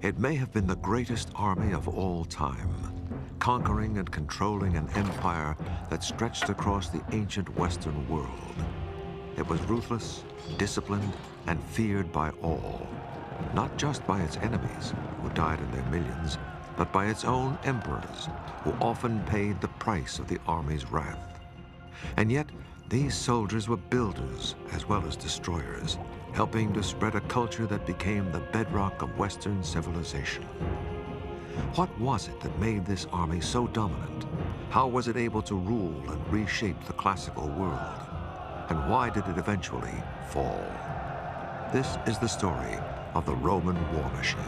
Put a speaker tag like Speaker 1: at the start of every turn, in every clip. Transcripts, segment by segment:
Speaker 1: It may have been the greatest army of all time, conquering and controlling an empire that stretched across the ancient Western world. It was ruthless, disciplined, and feared by all, not just by its enemies, who died in their millions, but by its own emperors, who often paid the price of the army's wrath. And yet, these soldiers were builders as well as destroyers, helping to spread a culture that became the bedrock of Western civilization. What was it that made this army so dominant? How was it able to rule and reshape the classical world? And why did it eventually fall? This is the story of the Roman war machine.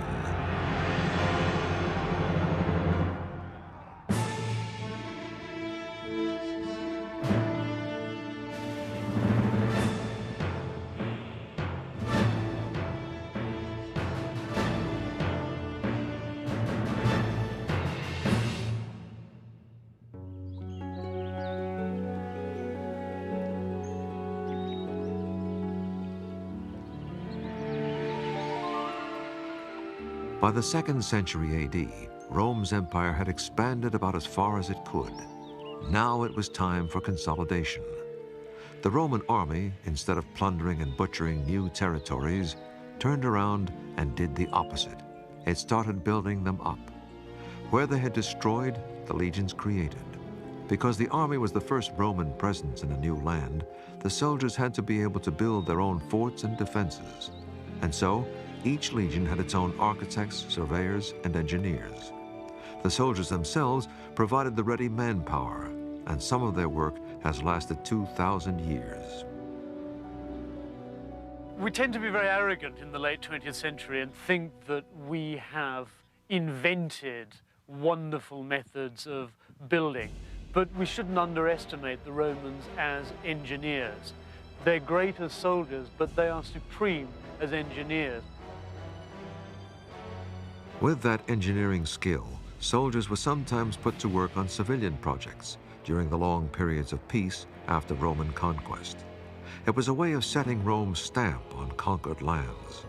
Speaker 1: By the 2nd century AD, Rome's empire had expanded about as far as it could. Now it was time for consolidation. The Roman army, instead of plundering and butchering new territories, turned around and did the opposite. It started building them up. Where they had destroyed, the legions created. Because the army was the first Roman presence in a new land, the soldiers had to be able to build their own forts and defenses. And so, each legion had its own architects, surveyors, and engineers. The soldiers themselves provided the ready manpower, and some of their work has lasted 2,000 years.
Speaker 2: We tend to be very arrogant in the late 20th century and think that we have invented wonderful methods of building, but we shouldn't underestimate the Romans as engineers. They're great as soldiers, but they are supreme as engineers.
Speaker 1: With that engineering skill, soldiers were sometimes put to work on civilian projects during the long periods of peace after Roman conquest. It was a way of setting Rome's stamp on conquered lands.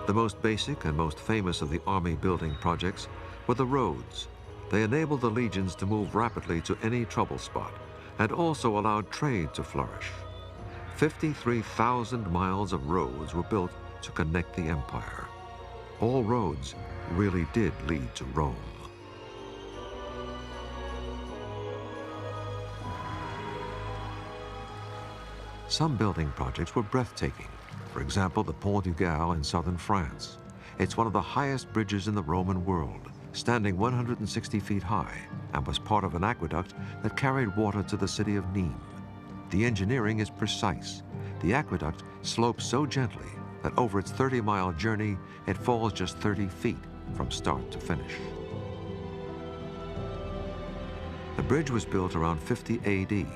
Speaker 1: The most basic and most famous of the army building projects were the roads. They enabled the legions to move rapidly to any trouble spot and also allowed trade to flourish. 53,000 miles of roads were built to connect the empire. All roads really did lead to Rome. Some building projects were breathtaking. For example, the Pont du Gard in southern France. It's one of the highest bridges in the Roman world, standing 160 feet high, and was part of an aqueduct that carried water to the city of Nîmes. The engineering is precise. The aqueduct slopes so gently that over its 30-mile journey, it falls just 30 feet from start to finish. The bridge was built around 50 AD.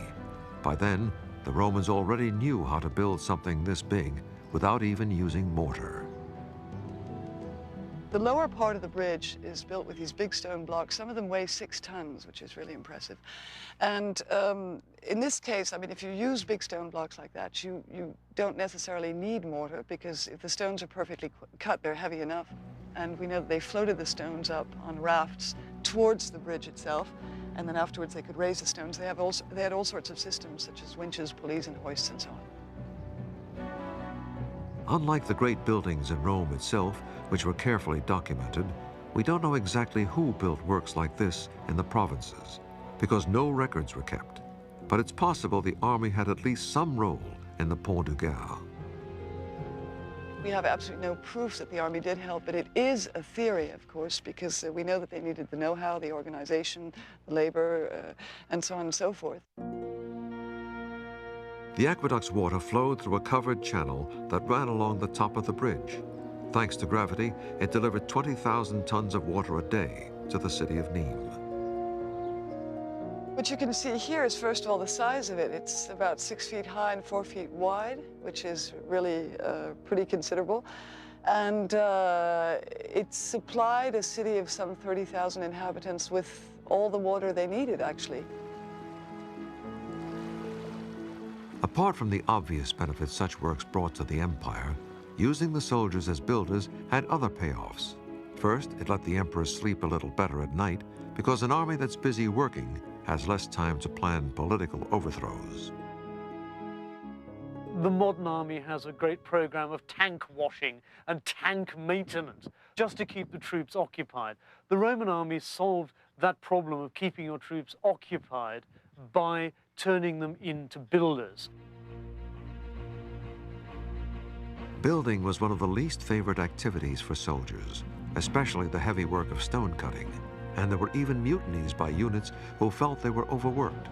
Speaker 1: By then, the Romans already knew how to build something this big without even using mortar.
Speaker 3: The lower part of the bridge is built with these big stone blocks. Some of them weigh 6 tons, which is really impressive. And in this case, I mean, if you use big stone blocks like that, you don't necessarily need mortar, because if the stones are perfectly cut, they're heavy enough. And we know that they floated the stones up on rafts towards the bridge itself, and then afterwards they could raise the stones. They had all sorts of systems, such as winches, pulleys, and hoists, and so on.
Speaker 1: Unlike the great buildings in Rome itself, which were carefully documented, we don't know exactly who built works like this in the provinces, because no records were kept. But it's possible the army had at least some role in the Pont du Gard.
Speaker 3: We have absolutely no proof that the army did help, but it is a theory, of course, because we know that they needed the know-how, the organization, the labor, and so on and so forth.
Speaker 1: The aqueduct's water flowed through a covered channel that ran along the top of the bridge. Thanks to gravity, it delivered 20,000 tons of water a day to the city of Nîmes.
Speaker 3: What you can see here is, first of all, the size of it. It's about 6 feet high and 4 feet wide, which is really pretty considerable. And it supplied a city of some 30,000 inhabitants with all the water they needed, actually.
Speaker 1: Apart from the obvious benefits such works brought to the empire, Using the soldiers as builders had other payoffs. First, it let the emperor sleep a little better at night because an army that's busy working has less time to plan political overthrows.
Speaker 2: The modern army has a great program of tank washing and tank maintenance just to keep the troops occupied. The Roman army solved that problem of keeping your troops occupied by turning them into builders.
Speaker 1: Building was one of the least favored activities for soldiers, especially the heavy work of stone cutting, and there were even mutinies by units who felt they were overworked.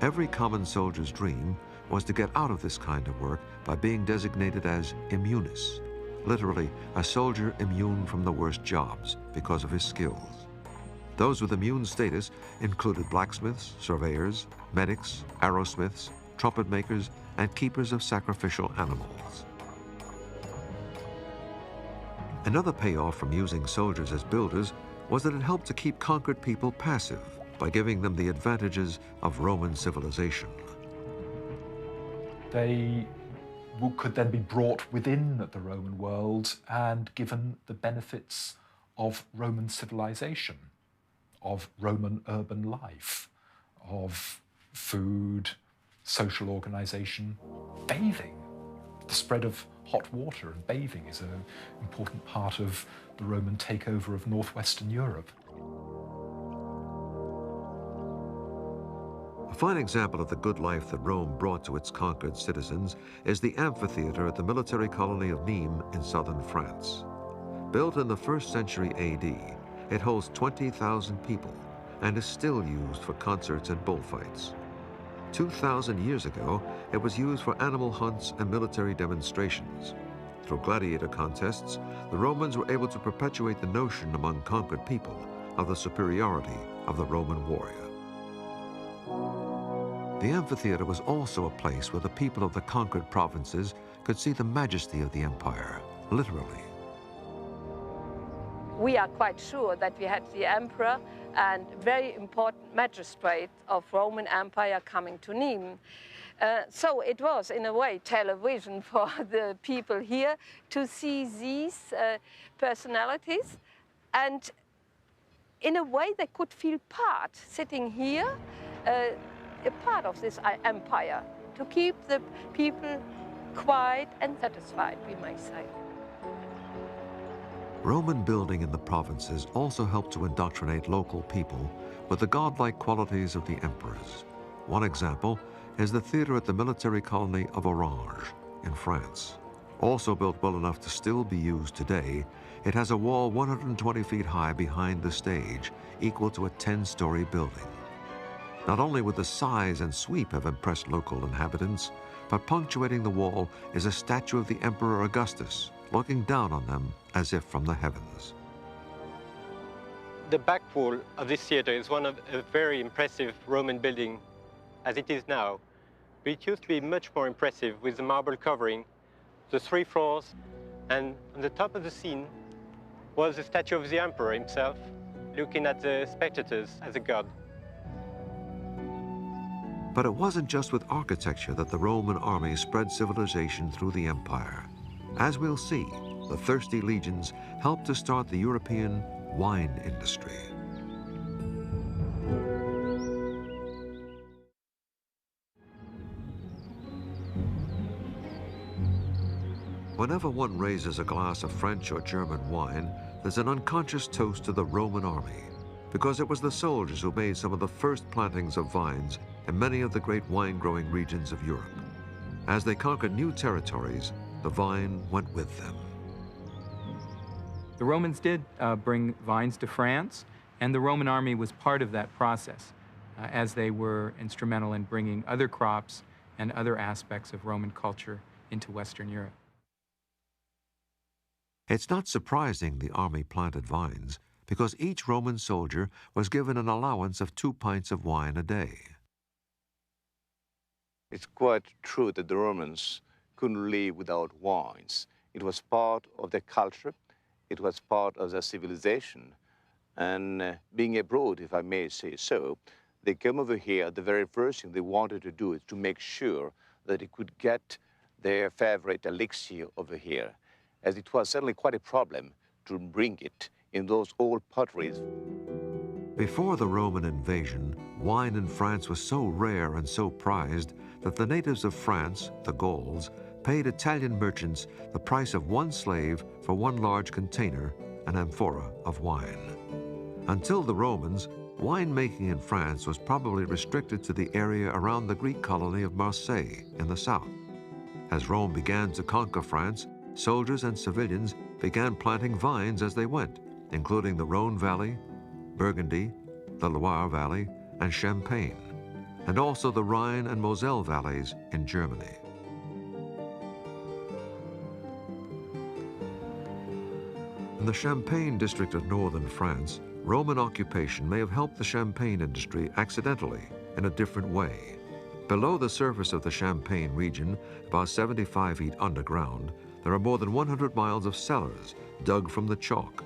Speaker 1: Every common soldier's dream was to get out of this kind of work by being designated as immunis, literally a soldier immune from the worst jobs because of his skills. Those with immune status included blacksmiths, surveyors, medics, arrowsmiths, trumpet makers, and keepers of sacrificial animals. Another payoff from using soldiers as builders was that it helped to keep conquered people passive by giving them the advantages of Roman civilization.
Speaker 4: They could then be brought within the Roman world and given the benefits of Roman civilization, of Roman urban life, of food, social organization, bathing. The spread of hot water and bathing is an important part of the Roman takeover of northwestern Europe.
Speaker 1: A fine example of the good life that Rome brought to its conquered citizens is the amphitheater at the military colony of Nîmes in southern France. Built in the 1st century AD, it holds 20,000 people and is still used for concerts and bullfights. 2,000 years ago, it was used for animal hunts and military demonstrations. Through gladiator contests, the Romans were able to perpetuate the notion among conquered people of the superiority of the Roman warrior. The amphitheater was also a place where the people of the conquered provinces could see the majesty of the empire, literally.
Speaker 5: We are quite sure that we had the emperor and very important magistrate of Roman Empire coming to Nîmes. So it was, in a way, television for the people here to see these personalities, and in a way they could feel part, sitting here, a part of this empire, to keep the people quiet and satisfied, we may say.
Speaker 1: Roman building in the provinces also helped to indoctrinate local people with the godlike qualities of the emperors. One example is the theater at the military colony of Orange in France. Also built well enough to still be used today, it has a wall 120 feet high behind the stage, equal to a 10-story building. Not only would the size and sweep have impressed local inhabitants, but punctuating the wall is a statue of the Emperor Augustus, looking down on them as if from the heavens.
Speaker 6: The back wall of this theater is one of a very impressive Roman building as it is now, but it used to be much more impressive with the marble covering, the 3 floors, and on the top of the scene was the statue of the emperor himself, looking at the spectators as a god.
Speaker 1: But it wasn't just with architecture that the Roman army spread civilization through the empire. As we'll see, the thirsty legions helped to start the European wine industry. Whenever one raises a glass of French or German wine, there's an unconscious toast to the Roman army, because it was the soldiers who made some of the first plantings of vines in many of the great wine-growing regions of Europe. As they conquered new territories, the vine went with them.
Speaker 7: The Romans did bring vines to France, and the Roman army was part of that process, as they were instrumental in bringing other crops and other aspects of Roman culture into Western Europe.
Speaker 1: It's not surprising the army planted vines, because each Roman soldier was given an allowance of 2 pints of wine a day.
Speaker 8: It's quite true that the Romans couldn't live without wines. It was part of their culture, it was part of their civilization. And being abroad, if I may say so, they came over here, the very first thing they wanted to do is to make sure that they could get their favorite elixir over here. as it was certainly quite a problem to bring it in those old potteries.
Speaker 1: Before the Roman invasion, wine in France was so rare and so prized that the natives of France, the Gauls, paid Italian merchants the price of one slave for one large container, an amphora of wine. Until the Romans, winemaking in France was probably restricted to the area around the Greek colony of Marseille in the south. As Rome began to conquer France, soldiers and civilians began planting vines as they went, including the Rhone Valley, Burgundy, the Loire Valley, and Champagne, and also the Rhine and Moselle valleys in Germany. In the Champagne district of northern France, Roman occupation may have helped the champagne industry accidentally in a different way. Below the surface of the Champagne region, about 75 feet underground, there are more than 100 miles of cellars dug from the chalk.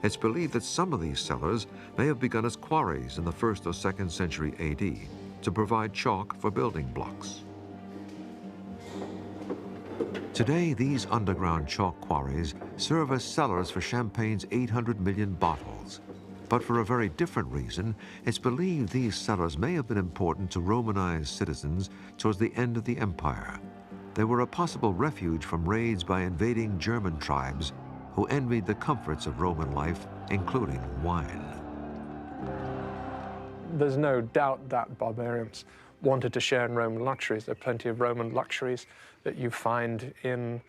Speaker 1: It's believed that some of these cellars may have begun as quarries in the 1st or 2nd century AD to provide chalk for building blocks. Today, these underground chalk quarries serve as cellars for Champagne's 800 million bottles. But for a very different reason, it's believed these cellars may have been important to Romanized citizens towards the end of the empire. They were a possible refuge from raids by invading German tribes who envied the comforts of Roman life, including wine.
Speaker 9: There's no doubt that barbarians wanted to share in Roman luxuries. There are plenty of Roman luxuries that you find in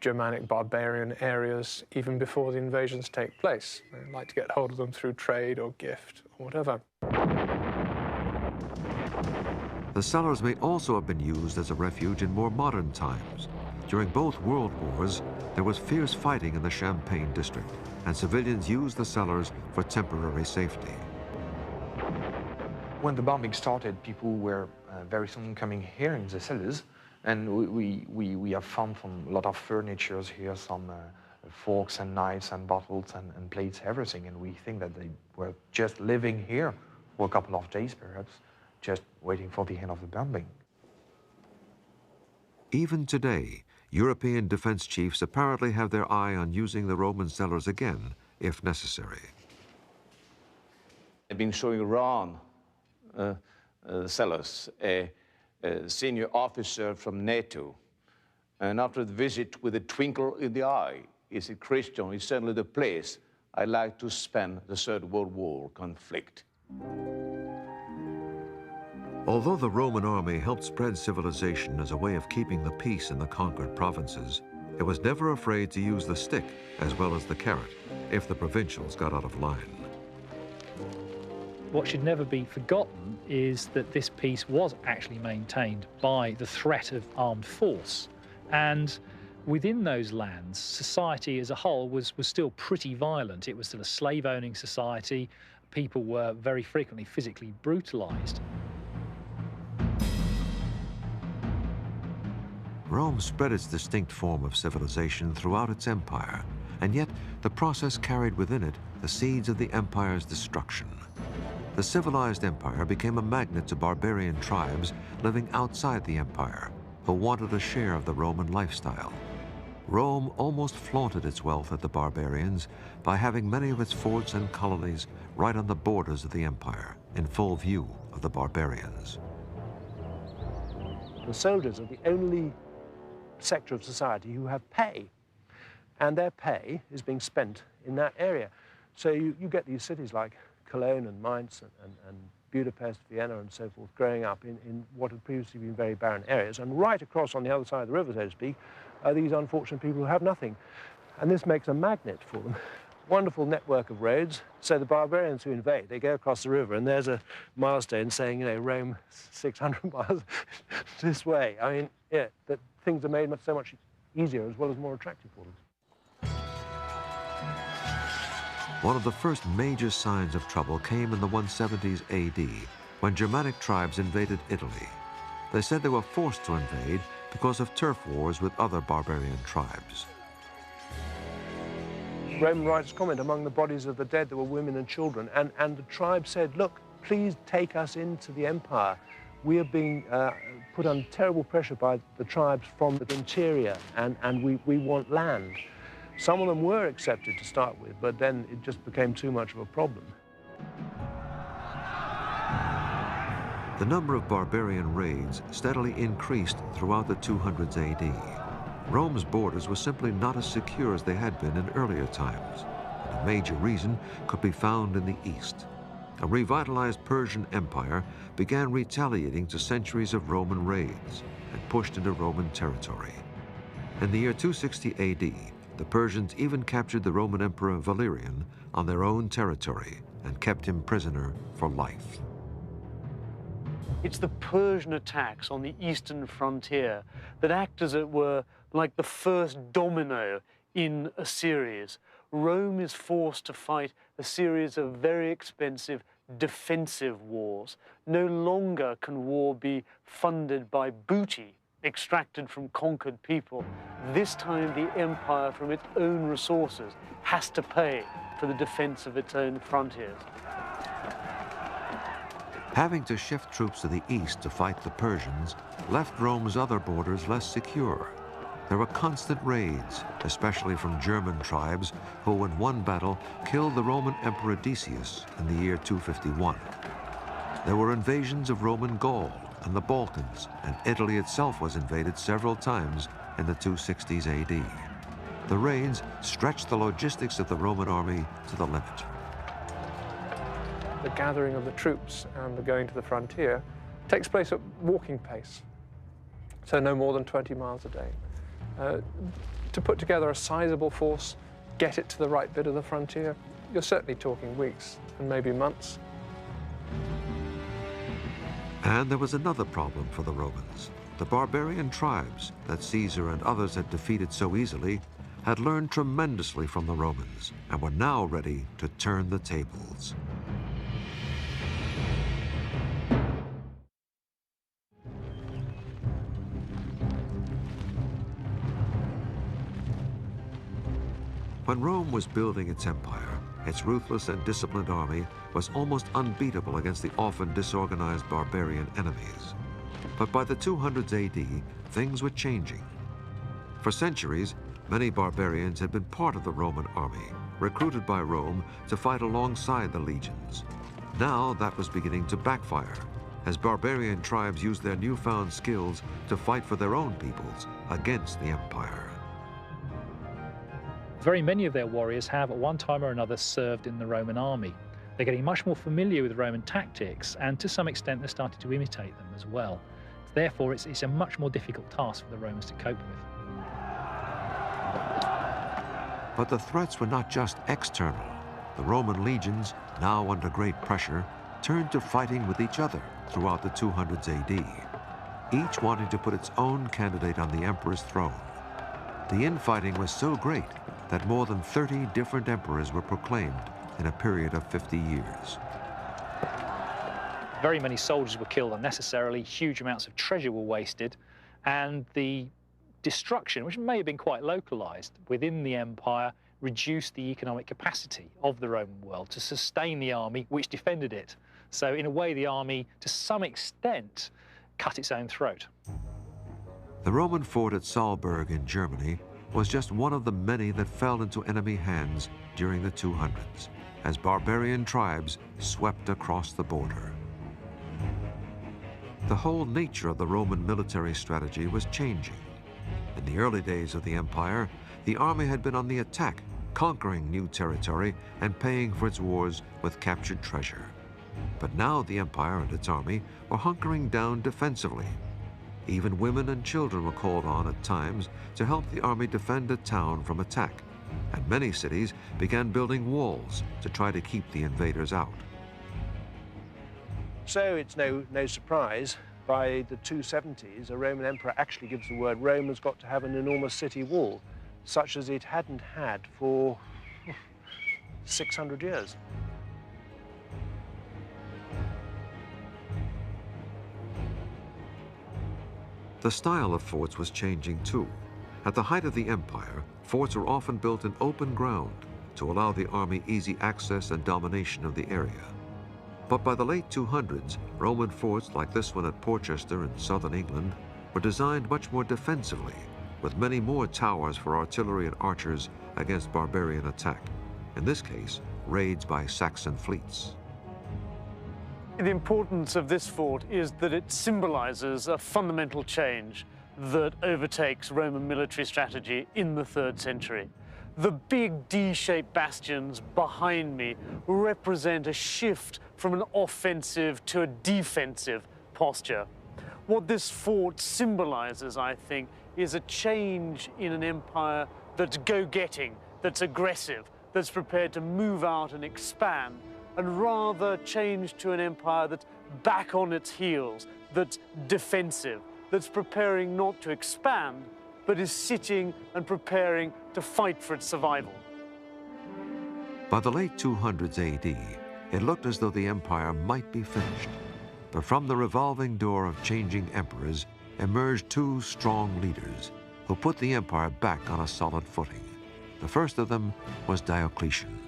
Speaker 9: Germanic barbarian areas even before the invasions take place. They like to get hold of them through trade or gift or whatever.
Speaker 1: The cellars may also have been used as a refuge in more modern times. During both world wars, there was fierce fighting in the Champagne district, and civilians used the cellars for temporary safety.
Speaker 10: When the bombing started, people were very soon coming here in the cellars, and we have found a lot of furniture here, some forks and knives and bottles and plates, everything, and we think that they were just living here for a couple of days, perhaps, just waiting for the end of the bombing.
Speaker 1: Even today, European defense chiefs apparently have their eye on using the Roman cellars again, if necessary.
Speaker 8: I've been showing around cellars, a senior officer from NATO, and after the visit with a twinkle in the eye, he said, "Christian, it's certainly the place I'd like to spend the Third World War conflict."
Speaker 1: Although the Roman army helped spread civilization as a way of keeping the peace in the conquered provinces, it was never afraid to use the stick as well as the carrot if the provincials got out of line.
Speaker 11: What should never be forgotten is that this peace was actually maintained by the threat of armed force. And within those lands, society as a whole was still pretty violent. It was still a slave-owning society. People were very frequently physically brutalized.
Speaker 1: Rome spread its distinct form of civilization throughout its empire, and yet the process carried within it the seeds of the empire's destruction. The civilized empire became a magnet to barbarian tribes living outside the empire who wanted a share of the Roman lifestyle. Rome almost flaunted its wealth at the barbarians by having many of its forts and colonies right on the borders of the empire, in full view of the barbarians.
Speaker 12: The soldiers are the only sector of society who have pay, and their pay is being spent in that area. So you get these cities like Cologne and Mainz and Budapest, Vienna and so forth growing up in what had previously been very barren areas, and right across on the other side of the river, so to speak, are these unfortunate people who have nothing. And this makes a magnet for them. Wonderful network of roads. So the barbarians who invade, they go across the river, and there's a milestone saying, you know, Rome 600 miles this way. I mean, yeah, that things are made so much easier as well as more attractive for them.
Speaker 1: One of the first major signs of trouble came in the 170s AD, when Germanic tribes invaded Italy. They said they were forced to invade because of turf wars with other barbarian tribes.
Speaker 12: Roman writers comment, among the bodies of the dead there were women and children, and the tribe said, look, please take us into the empire. we are being put under terrible pressure by the tribes from the interior, and we want land. Some of them were accepted to start with, but then it just became too much of a problem.
Speaker 1: The number of barbarian raids steadily increased throughout the 200s AD. Rome's borders were simply not as secure as they had been in earlier times. And a major reason could be found in the east. A revitalized Persian Empire began retaliating to centuries of Roman raids and pushed into Roman territory. In the year 260 AD, the Persians even captured the Roman Emperor Valerian on their own territory and kept him prisoner for life.
Speaker 2: It's the Persian attacks on the eastern frontier that act, as it were, like the first domino in a series. Rome is forced to fight a series of very expensive defensive wars. No longer can war be funded by booty extracted from conquered people. This time the empire, from its own resources, has to pay for the defense of its own frontiers.
Speaker 1: Having to shift troops to the east to fight the Persians left Rome's other borders less secure. There were constant raids, especially from German tribes, who in one battle killed the Roman Emperor Decius in the year 251. There were invasions of Roman Gaul and the Balkans, and Italy itself was invaded several times in the 260s AD. The raids stretched the logistics of the Roman army to the limit.
Speaker 9: The gathering of the troops and the going to the frontier takes place at walking pace, so no more than 20 miles a day. To put together a sizable force, get it to the right bit of the frontier, you're certainly talking weeks and maybe months.
Speaker 1: And there was another problem for the Romans. The barbarian tribes that Caesar and others had defeated so easily had learned tremendously from the Romans and were now ready to turn the tables. When Rome was building its empire, its ruthless and disciplined army was almost unbeatable against the often disorganized barbarian enemies. But by the 200s AD, things were changing. For centuries, many barbarians had been part of the Roman army, recruited by Rome to fight alongside the legions. Now that was beginning to backfire, as barbarian tribes used their newfound skills to fight for their own peoples against the empire.
Speaker 11: Very many of their warriors have, at one time or another, served in the Roman army. They're getting much more familiar with Roman tactics, and to some extent they're starting to imitate them as well. Therefore, it's a much more difficult task for the Romans to cope with.
Speaker 1: But the threats were not just external. The Roman legions, now under great pressure, turned to fighting with each other throughout the 200s AD, each wanting to put its own candidate on the emperor's throne. The infighting was so great that more than 30 different emperors were proclaimed in a period of 50 years.
Speaker 11: Very many soldiers were killed unnecessarily, huge amounts of treasure were wasted, and the destruction, which may have been quite localized within the empire, reduced the economic capacity of the Roman world to sustain the army which defended it. So in a way, the army, to some extent, cut its own throat.
Speaker 1: The Roman fort at Salzburg in Germany was just one of the many that fell into enemy hands during the 200s, as barbarian tribes swept across the border. The whole nature of the Roman military strategy was changing. In the early days of the empire, the army had been on the attack, conquering new territory and paying for its wars with captured treasure. But now the empire and its army were hunkering down defensively. Even women and children were called on at times to help the army defend a town from attack, and many cities began building walls to try to keep the invaders out.
Speaker 12: So it's no surprise, by the 270s, a Roman emperor actually gives the word Rome has got to have an enormous city wall, such as it hadn't had for 600 years.
Speaker 1: The style of forts was changing too. At the height of the empire, forts were often built in open ground to allow the army easy access and domination of the area. But by the late 200s, Roman forts like this one at Portchester in southern England were designed much more defensively, with many more towers for artillery and archers against barbarian attack. In this case, raids by Saxon fleets.
Speaker 2: The importance of this fort is that it symbolizes a fundamental change that overtakes Roman military strategy in the 3rd century. The big D-shaped bastions behind me represent a shift from an offensive to a defensive posture. What this fort symbolizes, I think, is a change in an empire that's go-getting, that's aggressive, that's prepared to move out and expand, and rather change to an empire that's back on its heels, that's defensive, that's preparing not to expand, but is sitting and preparing to fight for its survival.
Speaker 1: By the late 200s AD, it looked as though the empire might be finished. But from the revolving door of changing emperors emerged 2 strong leaders who put the empire back on a solid footing. The first of them was Diocletian.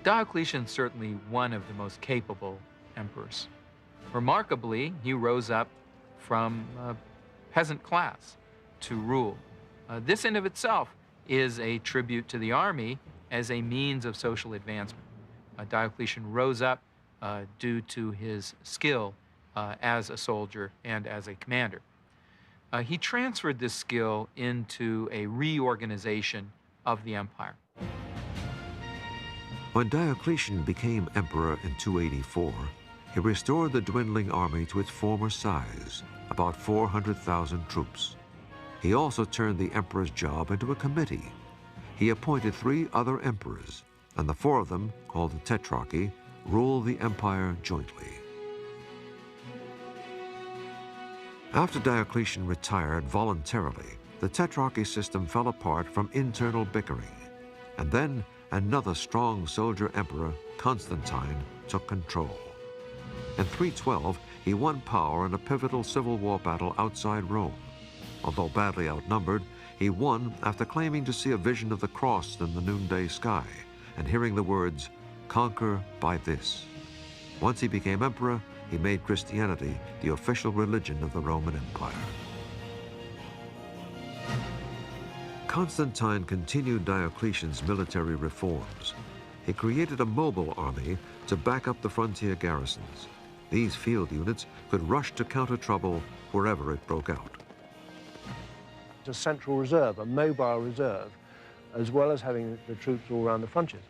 Speaker 7: Diocletian certainly one of the most capable emperors. Remarkably, he rose up from a peasant class to rule. This in of itself is a tribute to the army as a means of social advancement. Diocletian rose up due to his skill as a soldier and as a commander. He transferred this skill into a reorganization of the empire.
Speaker 1: When Diocletian became emperor in 284, he restored the dwindling army to its former size, about 400,000 troops. He also turned the emperor's job into a committee. He appointed 3 other emperors, and the 4 of them, called the Tetrarchy, ruled the empire jointly. After Diocletian retired voluntarily, the Tetrarchy system fell apart from internal bickering, and then another strong soldier emperor, Constantine, took control. In 312, he won power in a pivotal civil war battle outside Rome. Although badly outnumbered, he won after claiming to see a vision of the cross in the noonday sky and hearing the words, "Conquer by this." Once he became emperor, he made Christianity the official religion of the Roman Empire. Constantine continued Diocletian's military reforms. He created a mobile army to back up the frontier garrisons. These field units could rush to counter trouble wherever it broke out.
Speaker 12: A central reserve, a mobile reserve, as well as having the troops all around the frontiers.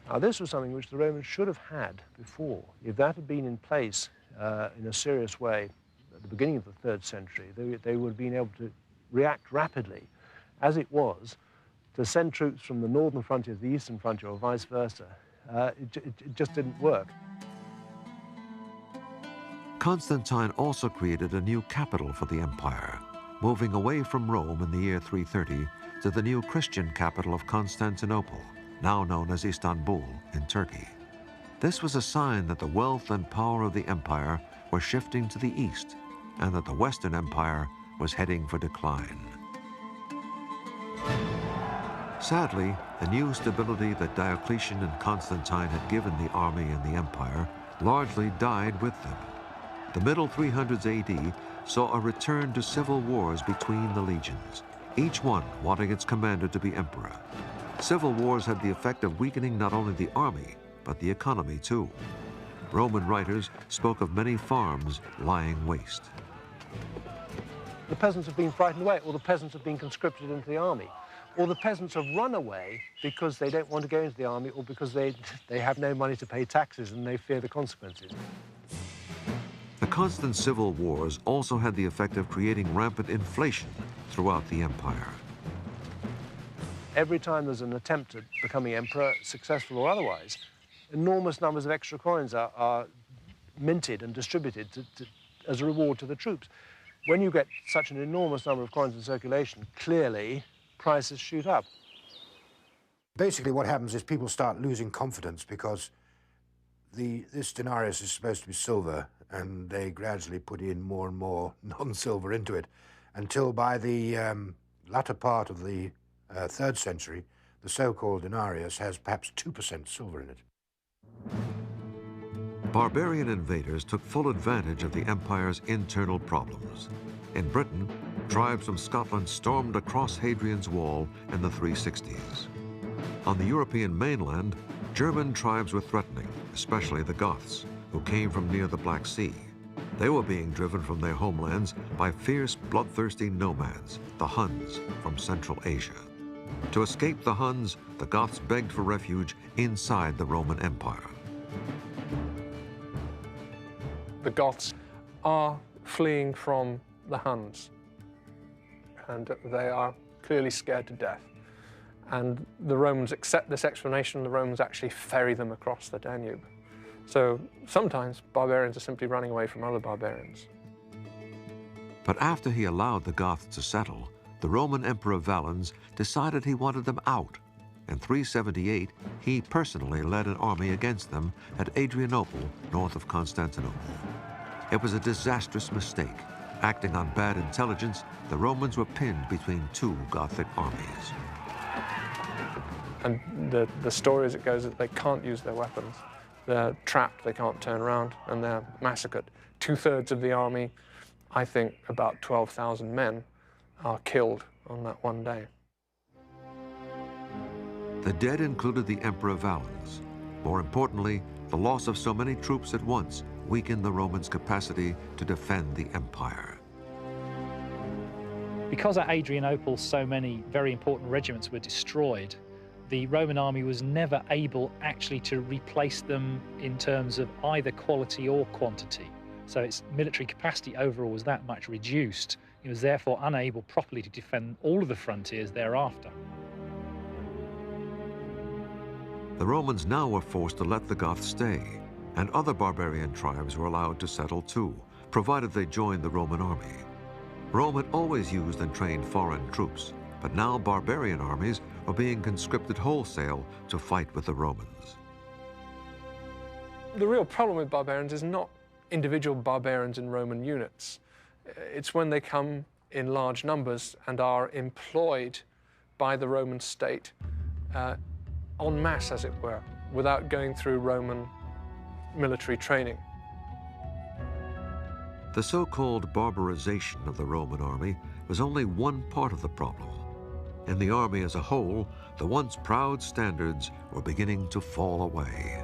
Speaker 12: Now, this was something which the Romans should have had before. If that had been in place in a serious way at the beginning of the 3rd century, they would have been able to react rapidly. As it was, to send troops from the northern frontier to the eastern frontier or vice versa, it just didn't work.
Speaker 1: Constantine also created a new capital for the empire, moving away from Rome in the year 330 to the new Christian capital of Constantinople, now known as Istanbul in Turkey. This was a sign that the wealth and power of the empire were shifting to the east and that the Western Empire was heading for decline. Sadly, the new stability that Diocletian and Constantine had given the army and the empire largely died with them. The middle 300s AD saw a return to civil wars between the legions, each one wanting its commander to be emperor. Civil wars had the effect of weakening not only the army, but the economy too. Roman writers spoke of many farms lying waste.
Speaker 12: The peasants have been frightened away, or the peasants have been conscripted into the army, or the peasants have run away because they don't want to go into the army, or because they have no money to pay taxes and they fear the consequences.
Speaker 1: The constant civil wars also had the effect of creating rampant inflation throughout the empire.
Speaker 12: Every time there's an attempt at becoming emperor, successful or otherwise, enormous numbers of extra coins are minted and distributed as a reward to the troops. When you get such an enormous number of coins in circulation, clearly prices shoot up.
Speaker 13: Basically what happens is people start losing confidence because this denarius is supposed to be silver, and they gradually put in more and more non-silver into it until by the latter part of the 3rd century, the so-called denarius has perhaps 2% silver in it.
Speaker 1: barbarian invaders took full advantage of the empire's internal problems. In Britain, tribes from Scotland stormed across Hadrian's Wall in the 360s. On the European mainland, German tribes were threatening, especially the Goths, who came from near the Black Sea. They were being driven from their homelands by fierce, bloodthirsty nomads, the Huns, from Central Asia. To escape the Huns, the Goths begged for refuge inside the Roman Empire.
Speaker 9: The Goths are fleeing from the Huns, and they are clearly scared to death. And the Romans accept this explanation. The Romans actually ferry them across the Danube. So sometimes barbarians are simply running away from other barbarians.
Speaker 1: But after he allowed the Goths to settle, the Roman Emperor Valens decided he wanted them out. In 378, he personally led an army against them at Adrianople, north of Constantinople. It was a disastrous mistake. Acting on bad intelligence, the Romans were pinned between two Gothic armies.
Speaker 9: And the story as it goes is that they can't use their weapons. They're trapped, they can't turn around, and they're massacred. 2/3 of the army, I think about 12,000 men, are killed on that one day.
Speaker 1: The dead included the Emperor Valens. More importantly, the loss of so many troops at once weakened the Romans' capacity to defend the empire.
Speaker 11: Because at Adrianople so many very important regiments were destroyed, the Roman army was never able actually to replace them in terms of either quality or quantity. So its military capacity overall was that much reduced. It was therefore unable properly to defend all of the frontiers thereafter.
Speaker 1: The Romans now were forced to let the Goths stay, and other barbarian tribes were allowed to settle too, provided they joined the Roman army. Rome had always used and trained foreign troops, but now barbarian armies were being conscripted wholesale to fight with the Romans.
Speaker 9: The real problem with barbarians is not individual barbarians in Roman units. It's when they come in large numbers and are employed by the Roman state en masse, as it were, without going through Roman military training.
Speaker 1: The so-called barbarization of the Roman army was only one part of the problem. In the army as a whole, the once proud standards were beginning to fall away.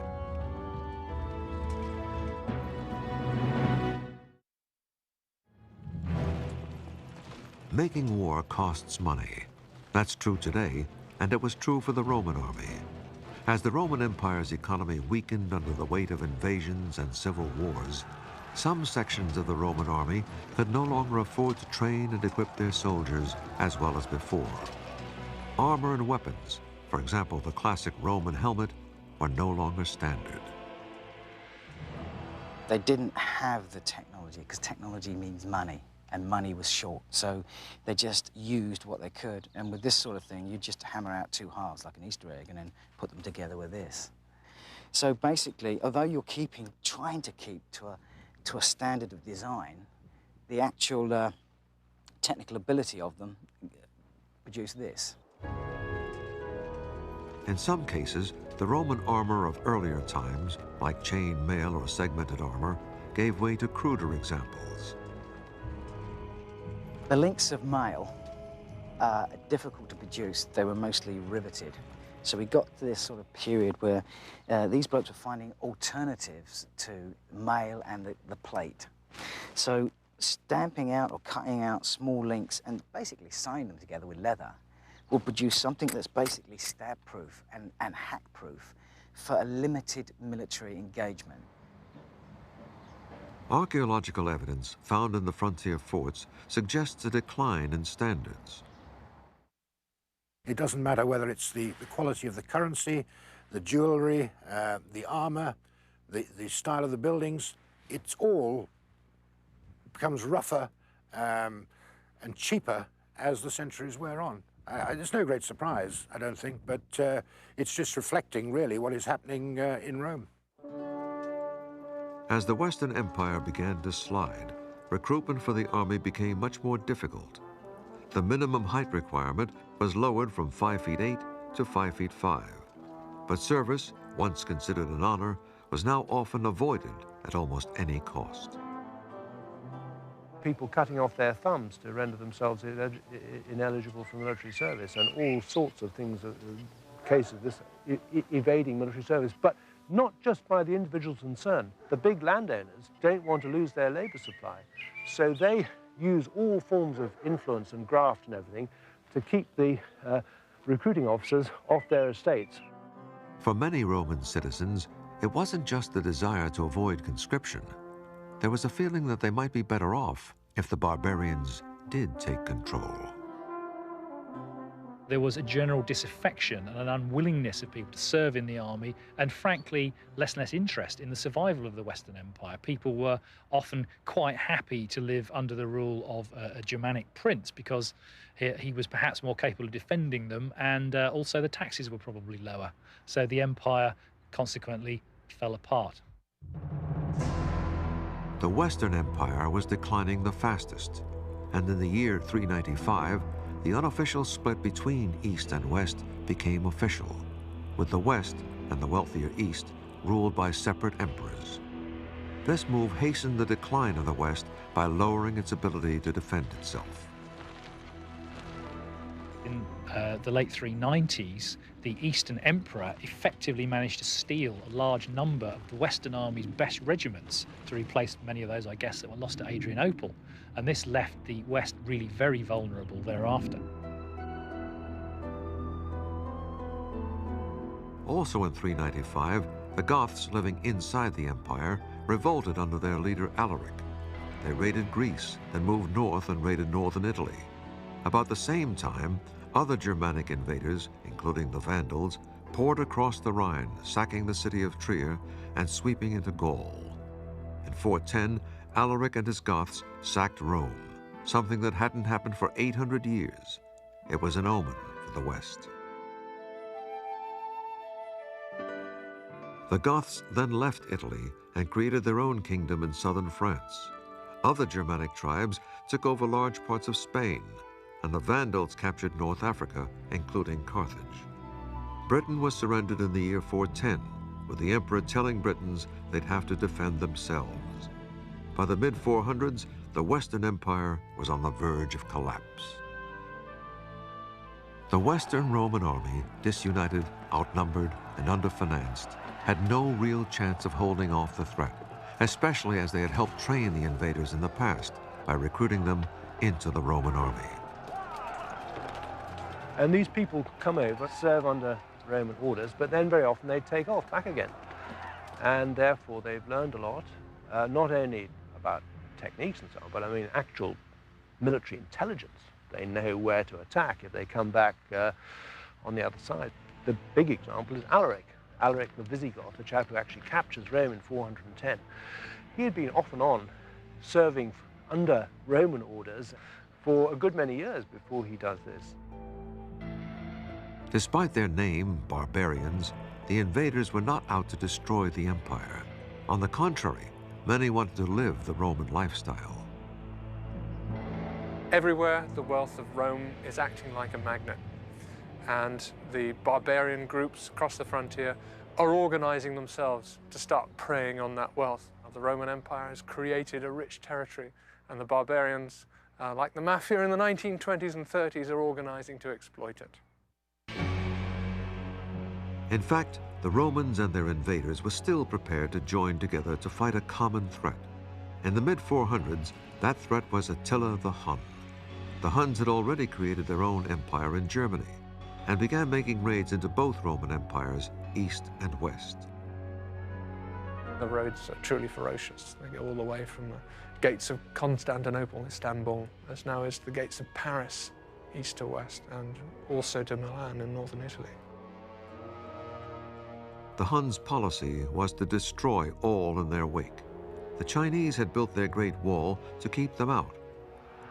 Speaker 1: Making war costs money. That's true today, and it was true for the Roman army. As the Roman Empire's economy weakened under the weight of invasions and civil wars, some sections of the Roman army could no longer afford to train and equip their soldiers as well as before. Armor and weapons, for example, the classic Roman helmet, were no longer standard.
Speaker 14: They didn't have the technology, because technology means money, and money was short. So they just used what they could. And with this sort of thing, you just hammer out two halves, like an Easter egg, and then put them together with this. So basically, although you're trying to keep to a standard of design, the actual technical ability of them produced this.
Speaker 1: In some cases, the Roman armor of earlier times, like chain mail or segmented armor, gave way to cruder examples.
Speaker 14: The links of mail are difficult to produce. They were mostly riveted. So we got to this sort of period where these blokes were finding alternatives to mail and the plate. So stamping out or cutting out small links and basically sewing them together with leather will produce something that's basically stab-proof and hack-proof for a limited military engagement.
Speaker 1: Archaeological evidence found in the frontier forts suggests a decline in standards.
Speaker 13: It doesn't matter whether it's the quality of the currency, the jewelry, the armor, the style of the buildings. It's all becomes rougher and cheaper as the centuries wear on. It's no great surprise, I don't think, but it's just reflecting really what is happening in Rome.
Speaker 1: As the Western Empire began to slide, recruitment for the army became much more difficult. The minimum height requirement was lowered from 5'8" to 5'5". But service, once considered an honor, was now often avoided at almost any cost.
Speaker 12: People cutting off their thumbs to render themselves ineligible for military service, and all sorts of things, cases of this evading military service, but not just by the individuals concerned. The big landowners don't want to lose their labor supply, so they use all forms of influence and graft and everything to keep the recruiting officers off their estates.
Speaker 1: For many Roman citizens, it wasn't just the desire to avoid conscription. There was a feeling that they might be better off if the barbarians did take control.
Speaker 11: There was a general disaffection and an unwillingness of people to serve in the army, and frankly, less and less interest in the survival of the Western Empire. People were often quite happy to live under the rule of a Germanic prince because he was perhaps more capable of defending them, and also the taxes were probably lower. So the empire consequently fell apart.
Speaker 1: The Western Empire was declining the fastest, and in the year 395, the unofficial split between East and West became official, with the West and the wealthier East ruled by separate emperors. This move hastened the decline of the West by lowering its ability to defend itself.
Speaker 11: In the late 390s, the Eastern Emperor effectively managed to steal a large number of the Western Army's best regiments to replace many of those, I guess, that were lost at Adrianople. And this left the West really very vulnerable thereafter.
Speaker 1: Also in 395, the Goths living inside the empire revolted under their leader Alaric. They raided Greece, then moved north and raided northern Italy. About the same time, other Germanic invaders, including the Vandals, poured across the Rhine, sacking the city of Trier and sweeping into Gaul. In 410, Alaric and his Goths sacked Rome, something that hadn't happened for 800 years. It was an omen for the West. The Goths then left Italy and created their own kingdom in southern France. Other Germanic tribes took over large parts of Spain, and the Vandals captured North Africa, including Carthage. Britain was surrendered in the year 410, with the emperor telling Britons they'd have to defend themselves. By the mid-400s, the Western Empire was on the verge of collapse. The Western Roman army, disunited, outnumbered, and underfinanced, had no real chance of holding off the threat, especially as they had helped train the invaders in the past by recruiting them into the Roman army.
Speaker 12: And these people come over, serve under Roman orders, but then very often they take off back again. And therefore they've learned a lot, not only about techniques and so on, but I mean actual military intelligence. They know where to attack if they come back on the other side. The big example is Alaric. Alaric the Visigoth, the chap who actually captures Rome in 410. He had been off and on serving under Roman orders for a good many years before he does this.
Speaker 1: Despite their name, barbarians, the invaders were not out to destroy the empire. On the contrary, many wanted to live the Roman lifestyle.
Speaker 9: Everywhere, the wealth of Rome is acting like a magnet. And the barbarian groups across the frontier are organizing themselves to start preying on that wealth. The Roman Empire has created a rich territory, and the barbarians, like the mafia in the 1920s and 30s, are organizing to exploit it.
Speaker 1: In fact, the Romans and their invaders were still prepared to join together to fight a common threat. In the mid-400s, that threat was Attila the Hun. The Huns had already created their own empire in Germany and began making raids into both Roman empires, East and West.
Speaker 9: The roads are truly ferocious. They go all the way from the gates of Constantinople, Istanbul, as now is the gates of Paris, east to west, and also to Milan in northern Italy.
Speaker 1: The Huns' policy was to destroy all in their wake. The Chinese had built their Great Wall to keep them out.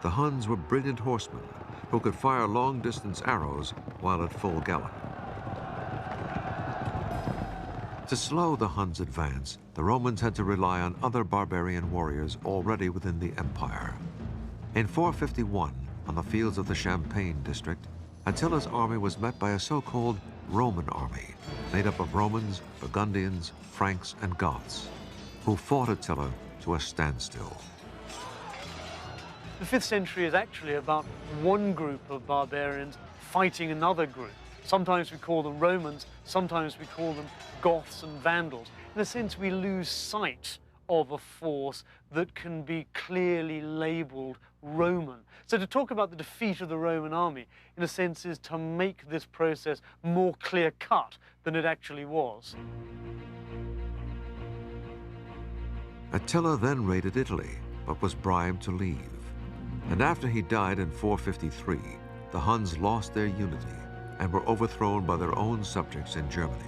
Speaker 1: The Huns were brilliant horsemen who could fire long-distance arrows while at full gallop. To slow the Huns' advance, the Romans had to rely on other barbarian warriors already within the empire. In 451, on the fields of the Champagne district, Attila's army was met by a so-called Roman army, made up of Romans, Burgundians, Franks, and Goths, who fought Attila to a standstill.
Speaker 2: The 5th century is actually about one group of barbarians fighting another group. Sometimes we call them Romans, sometimes we call them Goths and Vandals. In a sense, we lose sight of a force that can be clearly labeled Roman. So to talk about the defeat of the Roman army, in a sense, is to make this process more clear-cut than it actually was.
Speaker 1: Attila then raided Italy, but was bribed to leave. And after he died in 453, the Huns lost their unity and were overthrown by their own subjects in Germany.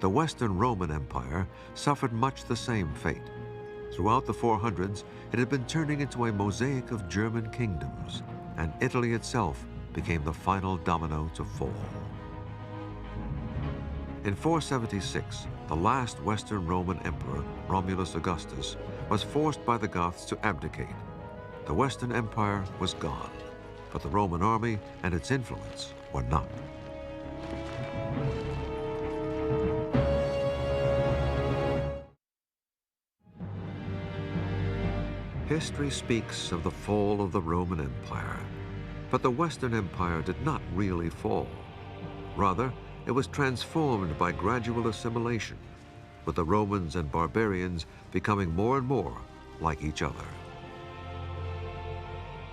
Speaker 1: The Western Roman Empire suffered much the same fate. Throughout the 400s, it had been turning into a mosaic of German kingdoms, and Italy itself became the final domino to fall. In 476, the last Western Roman emperor, Romulus Augustus, was forced by the Goths to abdicate. The Western Empire was gone, but the Roman army and its influence were not. History speaks of the fall of the Roman Empire, but the Western Empire did not really fall. Rather, it was transformed by gradual assimilation, with the Romans and barbarians becoming more and more like each other.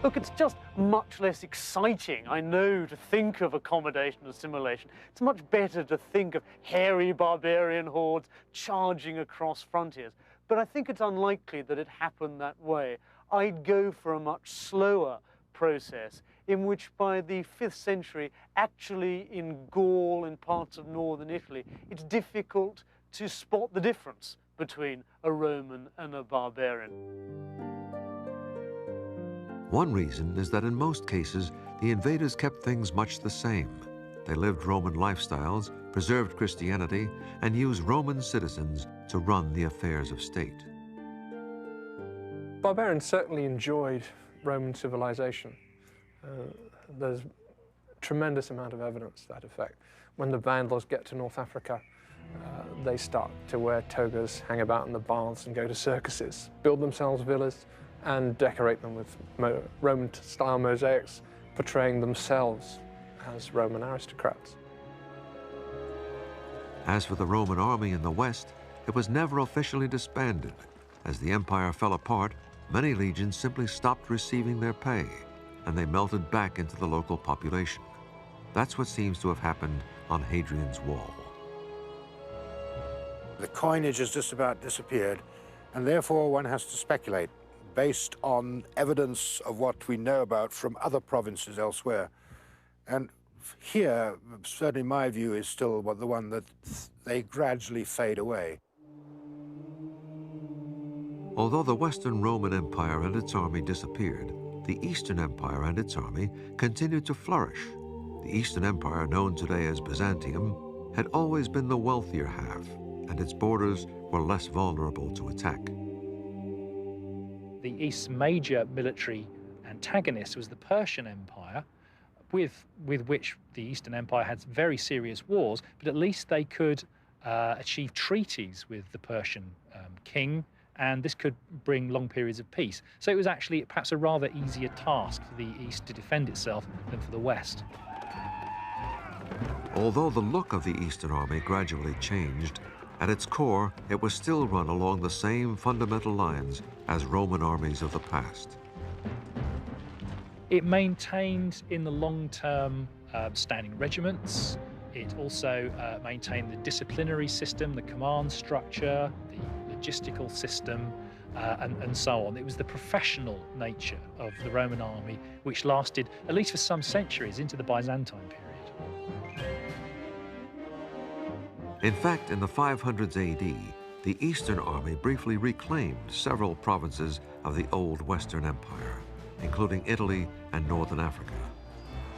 Speaker 2: Look, it's just much less exciting, I know, to think of accommodation and assimilation. It's much better to think of hairy barbarian hordes charging across frontiers. But I think it's unlikely that it happened that way. I'd go for a much slower process in which by the 5th century, actually in Gaul and parts of northern Italy, it's difficult to spot the difference between a Roman and a barbarian.
Speaker 1: One reason is that in most cases, the invaders kept things much the same. They lived Roman lifestyles, preserved Christianity, and used Roman citizens to run the affairs of state.
Speaker 9: Barbarians certainly enjoyed Roman civilization. There's a tremendous amount of evidence to that effect. When the Vandals get to North Africa, they start to wear togas, hang about in the baths and go to circuses, build themselves villas and decorate them with Roman-style mosaics, portraying themselves as Roman aristocrats.
Speaker 1: As for the Roman army in the West, it was never officially disbanded. As the empire fell apart, many legions simply stopped receiving their pay, and they melted back into the local population. That's what seems to have happened on Hadrian's Wall.
Speaker 13: The coinage has just about disappeared, and therefore one has to speculate, based on evidence of what we know about from other provinces elsewhere. And here, certainly my view is still the one that they gradually fade away.
Speaker 1: Although the Western Roman Empire and its army disappeared, the Eastern Empire and its army continued to flourish. The Eastern Empire, known today as Byzantium, had always been the wealthier half, and its borders were less vulnerable to attack.
Speaker 11: The East's major military antagonist was the Persian Empire, with which the Eastern Empire had very serious wars, but at least they could achieve treaties with the Persian king, and this could bring long periods of peace. So it was actually perhaps a rather easier task for the East to defend itself than for the West.
Speaker 1: Although the look of the Eastern Army gradually changed, at its core, it was still run along the same fundamental lines as Roman armies of the past.
Speaker 11: It maintained in the long term standing regiments. It also maintained the disciplinary system, the command structure, the logistical system, and so on. It was the professional nature of the Roman army which lasted, at least for some centuries, into the Byzantine period.
Speaker 1: In fact, in the 500s AD, the Eastern Army briefly reclaimed several provinces of the old Western Empire, including Italy and Northern Africa.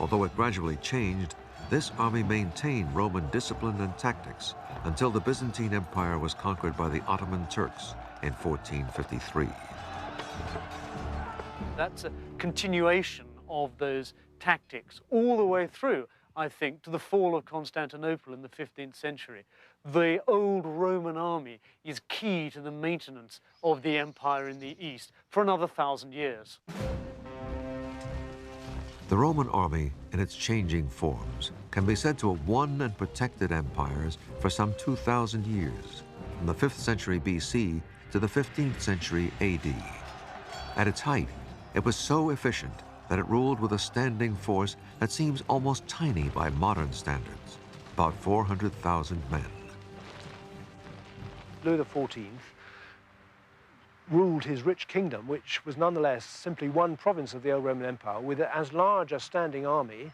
Speaker 1: Although it gradually changed, this army maintained Roman discipline and tactics until the Byzantine Empire was conquered by the Ottoman Turks in 1453.
Speaker 2: That's a continuation of those tactics all the way through I think, to the fall of Constantinople in the 15th century. The old Roman army is key to the maintenance of the empire in the East for another 1,000 years.
Speaker 1: The Roman army, in its changing forms, can be said to have won and protected empires for some 2,000 years, from the 5th century BC to the 15th century AD. At its height, it was so efficient that it ruled with a standing force that seems almost tiny by modern standards, about 400,000 men.
Speaker 12: Louis XIV ruled his rich kingdom, which was nonetheless simply one province of the old Roman Empire, with as large a standing army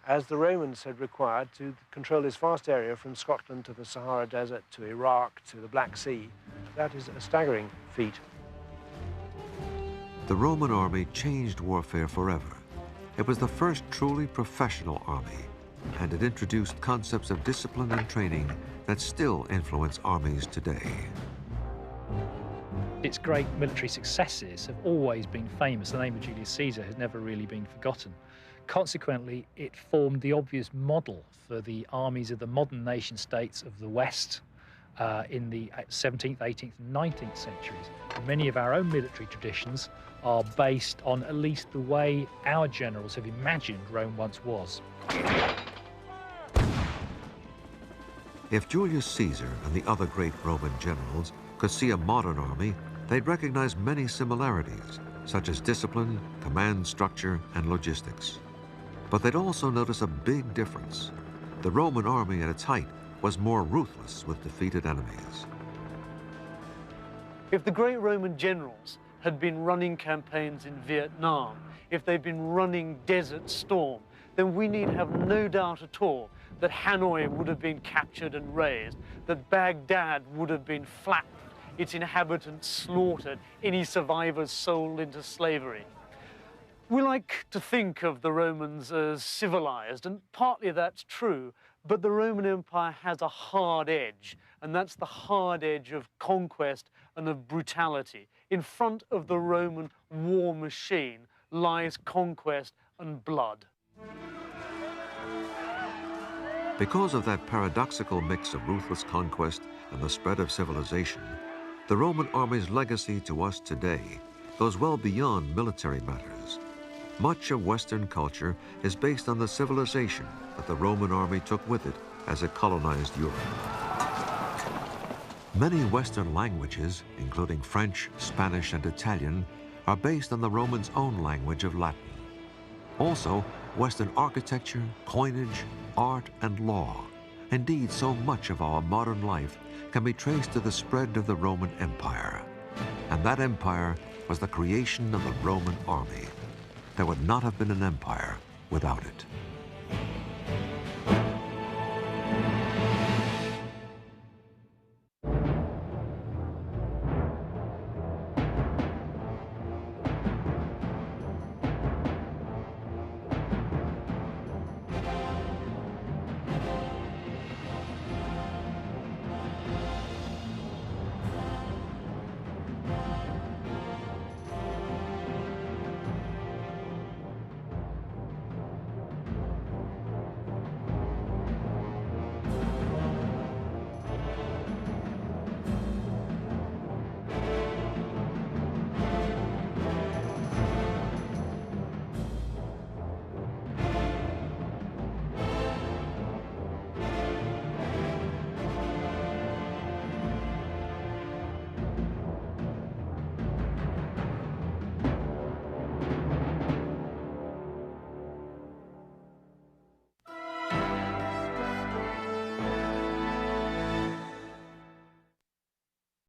Speaker 12: as the Romans had required to control this vast area from Scotland to the Sahara Desert, to Iraq, to the Black Sea. That is a staggering feat.
Speaker 1: The Roman army changed warfare forever. It was the first truly professional army, and it introduced concepts of discipline and training that still influence armies today.
Speaker 11: Its great military successes have always been famous. The name of Julius Caesar has never really been forgotten. Consequently, it formed the obvious model for the armies of the modern nation states of the West in the 17th, 18th, and 19th centuries. Many of our own military traditions are based on at least the way our generals have imagined Rome once was.
Speaker 1: If Julius Caesar and the other great Roman generals could see a modern army, they'd recognize many similarities, such as discipline, command structure, and logistics. But they'd also notice a big difference. The Roman army at its height was more ruthless with defeated enemies.
Speaker 2: If the great Roman generals had been running campaigns in Vietnam, if they'd been running Desert Storm, then we need have no doubt at all that Hanoi would have been captured and razed, that Baghdad would have been flattened, its inhabitants slaughtered, any survivors sold into slavery. We like to think of the Romans as civilized, and partly that's true, but the Roman Empire has a hard edge, and that's the hard edge of conquest and of brutality. In front of the Roman war machine lies conquest and blood.
Speaker 1: Because of that paradoxical mix of ruthless conquest and the spread of civilization, the Roman army's legacy to us today goes well beyond military matters. Much of Western culture is based on the civilization that the Roman army took with it as it colonized Europe. Many Western languages, including French, Spanish, and Italian, are based on the Romans' own language of Latin. Also, Western architecture, coinage, art, and law. Indeed, so much of our modern life can be traced to the spread of the Roman Empire. And that empire was the creation of the Roman army. There would not have been an empire without it.